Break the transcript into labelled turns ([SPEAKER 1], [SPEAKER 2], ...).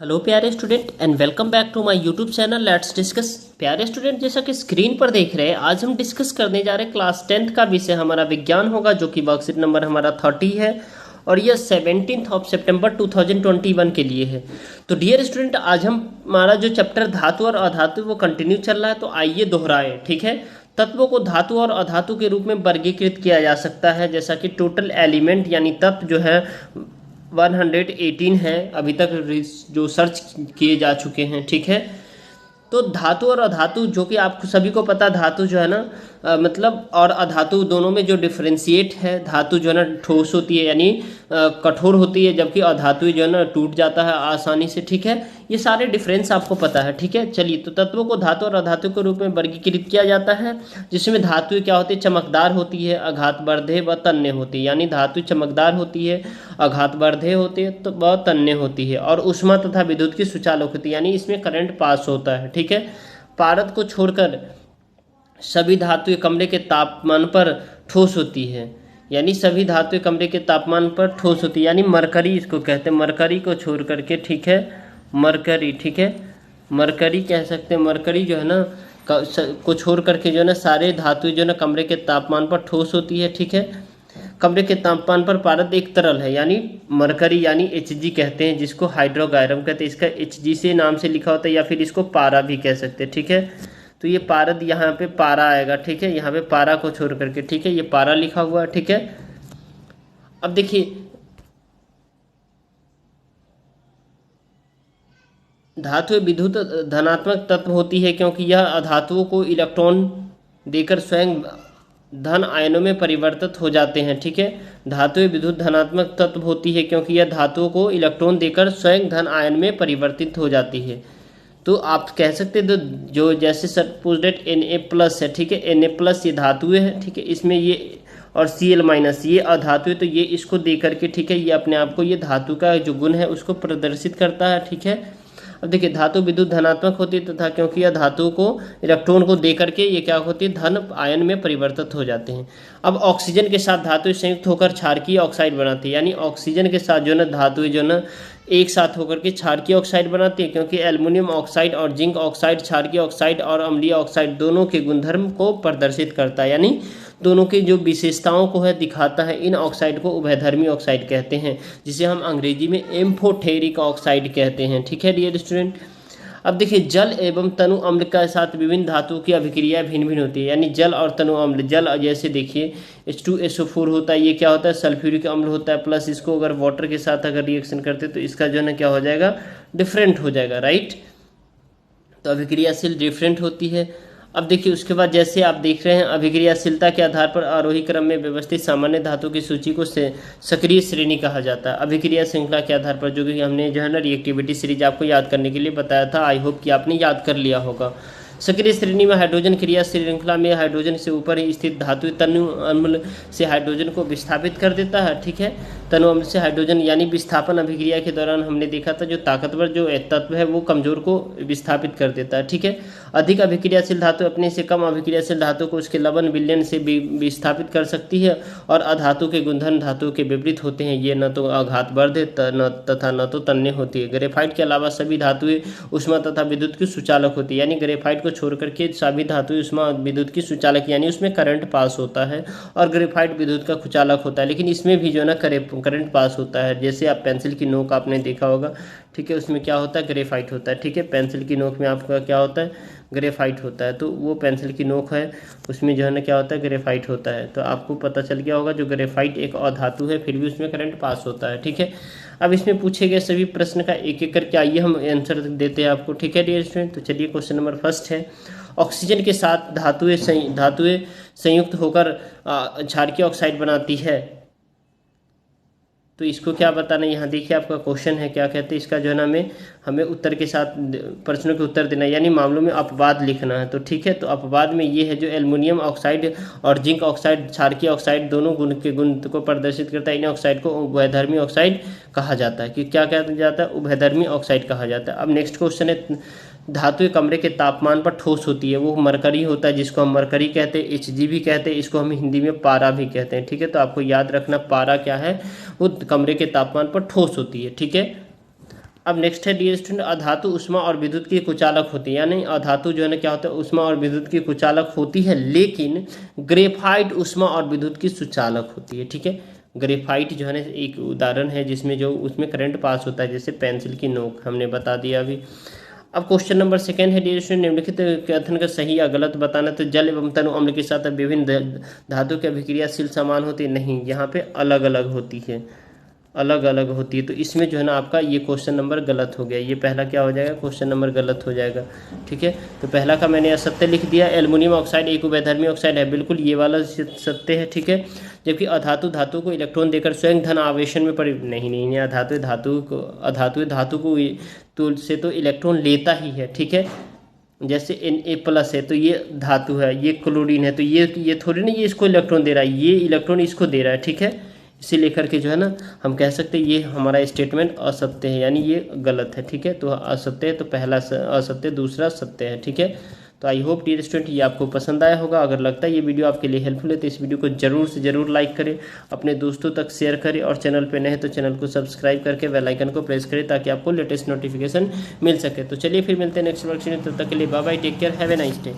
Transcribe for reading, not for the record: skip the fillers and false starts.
[SPEAKER 1] Hello प्यारे student and welcome back to my YouTube channel let's discuss. प्यारे student, जैसा कि स्क्रीन पर देख रहे हैं, आज हम डिस्कस करने जा रहे हैं क्लास 10th का विषय हमारा विज्ञान होगा, जो कि वर्कशीट नंबर हमारा 30 है और यह 17 सितंबर 2021 के लिए है। तो डियर स्टूडेंट, आज हम हमारा जो चैप्टर धातु और अधातु वो कंटिन्यू चल रहा है, तो आइए दोहराएं। ठीक है, तत्वों को धातु और अधातु के रूप में वर्गीकृत किया जा सकता है, जैसा कि टोटल एलिमेंट यानी तत्व जो है 118 है अभी तक जो सर्च किए जा चुके हैं। ठीक है, तो धातु और अधातु, जो कि आपको सभी को पता, धातु जो है ना मतलब और अधातु दोनों में जो डिफरेंशिएट है, धातु जो है ना ठोस होती है यानी कठोर होती है, जबकि अधातु जो है ना टूट जाता है आसानी से। ठीक है, ये सारे डिफरेंस आपको पता है। ठीक है, चलिए, तो तत्वों को धातु और अधातु के रूप में वर्गीकृत किया जाता है, जिसमें धातु क्या होती है, चमकदार होती है, आघातवर्धे व तन्य होती है। यानी धातु चमकदार होती है, आघातवर्धे होती है तो व तन्य होती है, और ऊष्मा तथा विद्युत की सुचालक होती है, यानी इसमें करंट पास होता है। ठीक है, पारद को छोड़कर सभी धातुएं कमरे के तापमान पर ठोस होती है, यानी सभी धातुएं कमरे के तापमान पर ठोस होती है, यानी मरकरी इसको कहते हैं, मरकरी को छोड़ करके। ठीक है, मरकरी, ठीक है, मरकरी कह सकते हैं। मरकरी जो है ना को छोड़ करके जो है ना सारे धातुएं जो है ना कमरे के तापमान पर ठोस होती है। ठीक है, कमरे के तापमान पर पारद एक तरल है, यानी मरकरी, यानी Hg कहते हैं, जिसको हाइड्रोगायरम कहते हैं। इसका Hg से नाम से लिखा होता है, या फिर इसको पारा भी कह सकते हैं। ठीक है, तो ये पारद यहाँ पे पारा आएगा। ठीक है, यहाँ पे पारा को छोड़ करके। ठीक है, ये पारा लिखा हुआ है। ठीक है, अब देखिए, धातु विद्युत धनात्मक तत्व होती है, क्योंकि यह अधातुओं को इलेक्ट्रॉन देकर स्वयं धन आयनों में परिवर्तित हो जाते हैं। ठीक है, धातु विद्युत धनात्मक तत्व होती है क्योंकि यह धातुओं को इलेक्ट्रॉन देकर स्वयं धन आयन में परिवर्तित हो जाती है। तो आप कह सकते हैं, तो जो जैसे सपोज डेट Na+ है। ठीक है, Na+ ये धातुएं है। ठीक है, इसमें ये और Cl- ये अधातु है, तो ये इसको दे करके, ठीक है, ये अपने आप को ये धातु का जो गुण है उसको प्रदर्शित करता है। ठीक है, अब देखिए, धातु विद्युत धनात्मक होती है तथा क्योंकि यह धातु को इलेक्ट्रॉन को दे करके ये क्या होती है, धन आयन में परिवर्तित हो जाते हैं। अब ऑक्सीजन के साथ धातु संयुक्त होकर क्षारकीय ऑक्साइड बनाती है, यानी ऑक्सीजन के साथ जो है ना धातु जो है ना एक साथ होकर के क्षारकीय ऑक्साइड बनाती है, क्योंकि एल्युमिनियम ऑक्साइड और जिंक ऑक्साइड क्षारकीय ऑक्साइड और अम्लीय ऑक्साइड दोनों के गुणधर्म को प्रदर्शित करता है, यानी दोनों की जो विशेषताओं को है दिखाता है। इन ऑक्साइड को उभयधर्मी ऑक्साइड कहते हैं, जिसे हम अंग्रेजी में एम्फोटेरिक ऑक्साइड कहते हैं। ठीक है डियर स्टूडेंट, अब देखिए, जल एवं तनु अम्ल के साथ विभिन्न धातुओं की अभिक्रिया भिन्न भिन्न होती है, यानी जल और तनु अम्ल। जल जैसे देखिए H2SO4 होता है, ये क्या होता है, सल्फ्यूरिक अम्ल होता है, प्लस इसको अगर वाटर के साथ अगर रिएक्शन करते तो इसका जो है ना क्या हो जाएगा, डिफरेंट हो जाएगा, राइट। तो अभिक्रियाशील डिफरेंट होती है। अब देखिए, उसके बाद जैसे आप देख रहे हैं, अभिक्रियाशीलता के आधार पर आरोही क्रम में व्यवस्थित सामान्य धातु की सूची को सक्रिय श्रेणी कहा जाता है। अभिक्रिया श्रृंखला के आधार पर, जो कि हमने जो है ना रिएक्टिविटी सीरीज आपको याद करने के लिए बताया था, आई होप कि आपने याद कर लिया होगा। सक्रिय श्रेणी में हाइड्रोजन क्रिया श्रृंखला में हाइड्रोजन से ऊपर ही स्थित धातु तनु अम्ल से हाइड्रोजन को विस्थापित कर देता है। ठीक है, तनु अम्ल से हाइड्रोजन, यानी विस्थापन अभिक्रिया के दौरान हमने देखा था, जो ताकतवर जो तत्व है वो कमजोर को विस्थापित कर देता है। ठीक है, अधिक अभिक्रियाशील धातु अपने से कम अभिक्रियाशील धातु को उसके लवण विलयन से विस्थापित कर सकती है, और अधातु के गुणधर्म धातु के विपरीत होते हैं। ये न तो आघातवर्ध तथा न तो तन्य होती है। ग्रेफाइट के अलावा सभी धातुएं ऊष्मा तथा विद्युत की सुचालक होती है, यानी ग्रेफाइट छोड़ करके सभी धातु ऊष्मा विद्युत की सुचालक, यानी उसमें करंट पास होता है, और ग्रेफाइट विद्युत का कुचालक होता है, लेकिन इसमें भी जो है ना करंट पास होता है। जैसे आप पेंसिल की नोक आपने देखा होगा, ठीक है, उसमें क्या होता है, ग्रेफाइट होता है। ठीक है, पेंसिल की नोक में आपका क्या होता है, ग्रेफाइट होता है। तो वो पेंसिल की नोक है, उसमें जो है ना क्या होता है, ग्रेफाइट होता है। तो आपको पता चल गया होगा, जो ग्रेफाइट एक अधातु है, फिर भी उसमें करंट पास होता है। ठीक है, अब इसमें पूछे गए सभी प्रश्न का एक एक करके आइए हम आंसर देते हैं आपको। ठीक है डियर स्टूडेंट, तो चलिए, क्वेश्चन नंबर फर्स्ट है, ऑक्सीजन के साथ धातुएं संयुक्त होकर क्षारकीय ऑक्साइड बनाती है, तो इसको क्या बताना है। यहाँ देखिए, आपका क्वेश्चन है, क्या कहते हैं, इसका जो है ना हमें उत्तर के साथ प्रश्नों के उत्तर देना है, यानी मामलों में अपवाद लिखना है। तो ठीक है, तो अपवाद में ये है, जो एल्युमिनियम ऑक्साइड और जिंक ऑक्साइड क्षारकीय ऑक्साइड दोनों गुण को प्रदर्शित करता है, इन ऑक्साइड को उभयधर्मी ऑक्साइड कहा जाता है। कि क्या कहा जाता है, उभयधर्मी ऑक्साइड कहा जाता है। अब नेक्स्ट क्वेश्चन है, धातु कमरे के तापमान पर ठोस होती है, वो मरकरी होता है, जिसको हम मरकरी कहते हैं, Hg भी कहते हैं, इसको हम हिंदी में पारा भी कहते हैं। ठीक है, तो आपको याद रखना, पारा क्या है, वो कमरे के तापमान पर ठोस होती है। ठीक है, अब नेक्स्ट है डियर स्टूडेंट, अधातु ऊष्मा और विद्युत की कुचालक होती है, यानी अधातु जो है ना क्या होता है, ऊष्मा और विद्युत की कुचालक होती है, लेकिन ग्रेफाइट ऊष्मा और विद्युत की सुचालक होती है। ठीक है, ग्रेफाइट जो है ना एक उदाहरण है जिसमें जो उसमें करंट पास होता है, जैसे पेंसिल की नोक, हमने बता दिया अभी। अब क्वेश्चन नंबर सेकंड है डियर स्टूडेंट, निम्नलिखित कथन का सही या गलत बताना। तो जल एवं तनु अम्ल के साथ विभिन्न धातु की अभिक्रियाशील समान होती है, नहीं, यहाँ पे अलग अलग होती है, अलग अलग होती है। तो इसमें जो है ना आपका ये क्वेश्चन नंबर गलत हो गया, ये पहला क्या हो जाएगा, क्वेश्चन नंबर गलत हो जाएगा। ठीक है, तो पहला का मैंने असत्य लिख दिया, एल्युमिनियम ऑक्साइड एक वैधर्मी ऑक्साइड है, बिल्कुल ये वाला सत्य है। ठीक है, जबकि अधातु धातु को इलेक्ट्रॉन देकर स्वयं धन आवेशन में नहीं, अधातु धातु को तो से तो इलेक्ट्रॉन लेता ही है। ठीक है, जैसे Na+ है तो ये धातु है, ये क्लोरीन है, तो ये थोड़ी ना ये इसको इलेक्ट्रॉन दे रहा है, ये इलेक्ट्रॉन इसको दे रहा है। ठीक है, इसे लेकर के जो है ना हम कह सकते हैं ये हमारा स्टेटमेंट असत्य है, यानी ये गलत है। ठीक है, तो असत्य है, तो पहला असत्य, दूसरा सत्य है। ठीक है, तो आई होप डियर स्टूडेंट ये आपको पसंद आया होगा। अगर लगता है ये वीडियो आपके लिए हेल्पफुल है तो इस वीडियो को जरूर से जरूर लाइक करें, अपने दोस्तों तक शेयर करें, और चैनल पे नए हैं तो चैनल को सब्सक्राइब करके बेल आइकन को प्रेस करें ताकि आपको लेटेस्ट नोटिफिकेशन मिल सके। तो चलिए फिर मिलते हैं नेक्स्ट वर्कशीट में, तब तक के लिए bye bye, take care, have a nice day.